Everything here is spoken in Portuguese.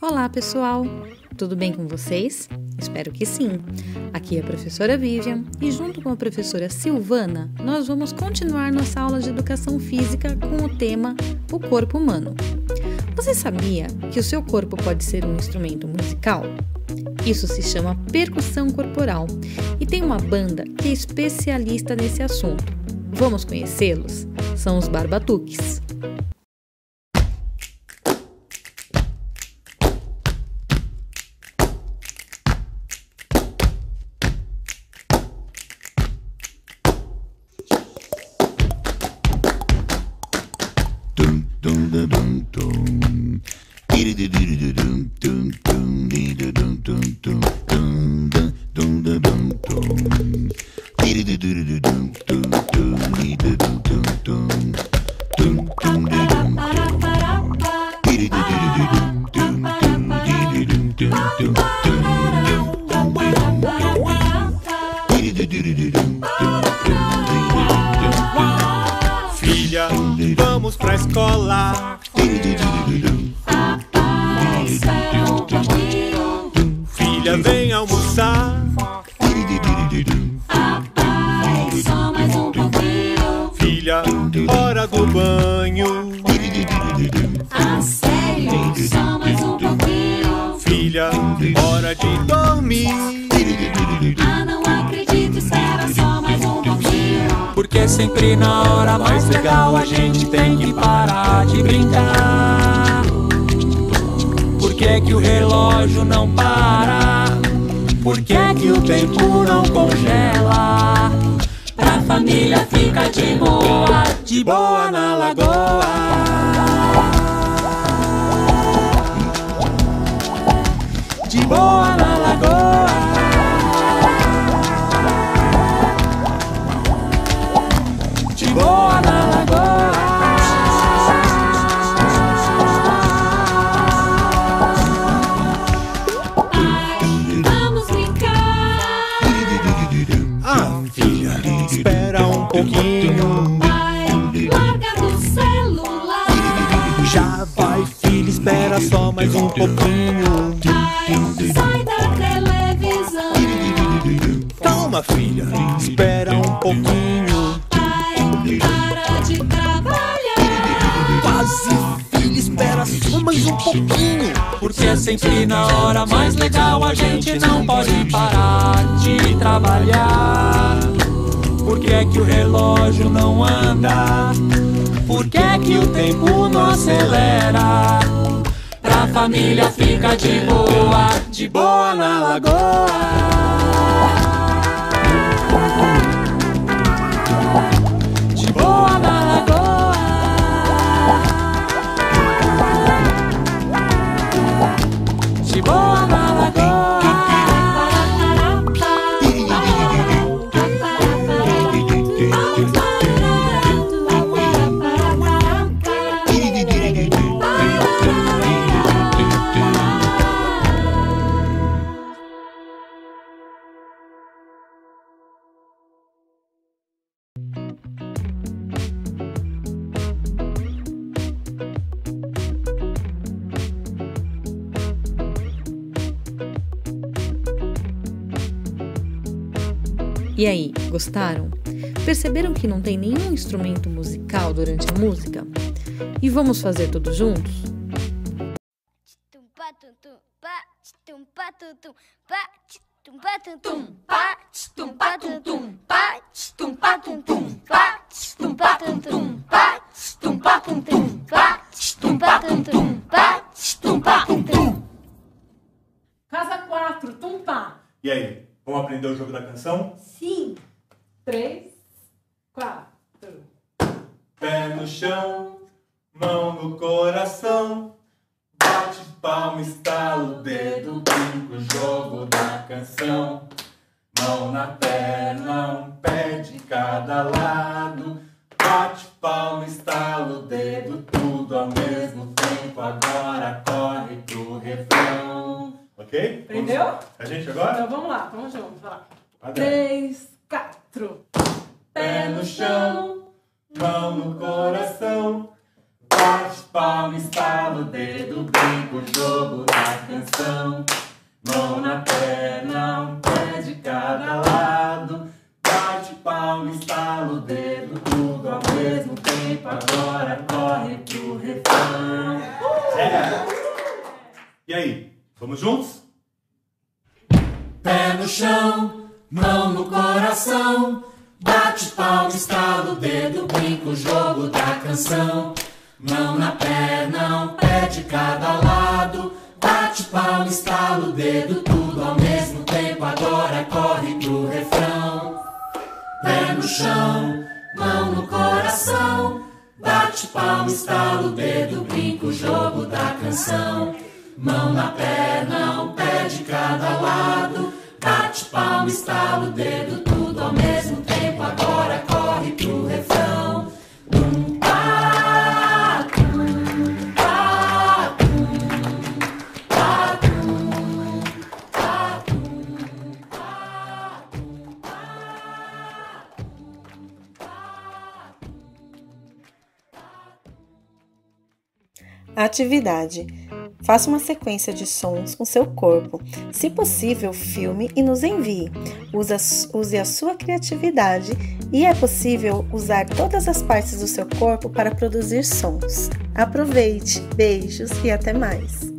Olá, pessoal! Tudo bem com vocês? Espero que sim! Aqui é a professora Vivian e junto com a professora Silvana, nós vamos continuar nossa aula de Educação Física com o tema O Corpo Humano. Você sabia que o seu corpo pode ser um instrumento musical? Isso se chama percussão corporal e tem uma banda que é especialista nesse assunto. Vamos conhecê-los? São os Barbatuques. Filha, vamos pra escola. Filha, vem almoçar. Só mais um pouquinho. Filha, hora do banho. Ah, sério? Só mais um pouquinho. Filha, hora de dormir. Ah, não acredito, espera só mais um pouquinho. Porque sempre na hora mais legal a gente tem que parar de brincar. Por que que o relógio não para? Por que que o tempo não congela? Pra família fica de boa na lagoa. De boa na lagoa. De boa na lagoa. Vamos brincar. Ah, filha, espera um pouquinho. Ai, larga do celular. Já vai, filha, espera só mais um pouquinho. Ai, sai da televisão. Calma, filha, espera um pouquinho. Ai, para de trabalhar. Quase, filha, espera só mais um pouquinho. Porque é sempre na hora mais legal a gente não pode parar de trabalhar. Por que é que o relógio não anda? Por que é que o tempo não acelera? Pra família fica de boa na lagoa. De boa na lagoa. De boa na lagoa. E aí, gostaram? Perceberam que não tem nenhum instrumento musical durante a música? E vamos fazer todos juntos? Casa 4, tum-pá. E aí, vamos aprender o jogo da canção? Sim. 3, 4. Pé no chão, mão no coração. Bate palma, estala o dedo, brinca o jogo da canção. Mão na perna, um pé de cada lado. Bate palma, estala o dedo, tudo ao mesmo tempo. Agora corre pro refrão. Ok? Aprendeu? A gente agora? Então vamos lá, vamos juntos. Vai lá. Adoro. 3, 4. Pé no chão, mão no coração. Bate palma, estala o dedo, brinca o jogo da canção. Mão na perna, um pé de cada lado. Bate palma, estala o dedo, tudo ao mesmo tempo. Agora corre pro refrão. E aí, vamos juntos? Pé no chão, mão no coração. Bate palma, estala o dedo, brinca o jogo da canção. Mão na perna, um pé de cada lado. Bate palma, estala o dedo, tudo ao mesmo tempo. Agora corre pro refrão. Pé no chão, mão no coração. Bate palma, estala o dedo, brinca o jogo da canção. Mão na perna, um pé de cada lado. Bate palma, estala o dedo, tudo ao mesmo tempo. Agora corre pro refrão. Tum, pá, tum, pá, tum, pá, tum, pá, tum, pá, tum, pá. Atividade. Faça uma sequência de sons com seu corpo. Se possível, filme e nos envie. Use a sua criatividade e é possível usar todas as partes do seu corpo para produzir sons. Aproveite, beijos e até mais!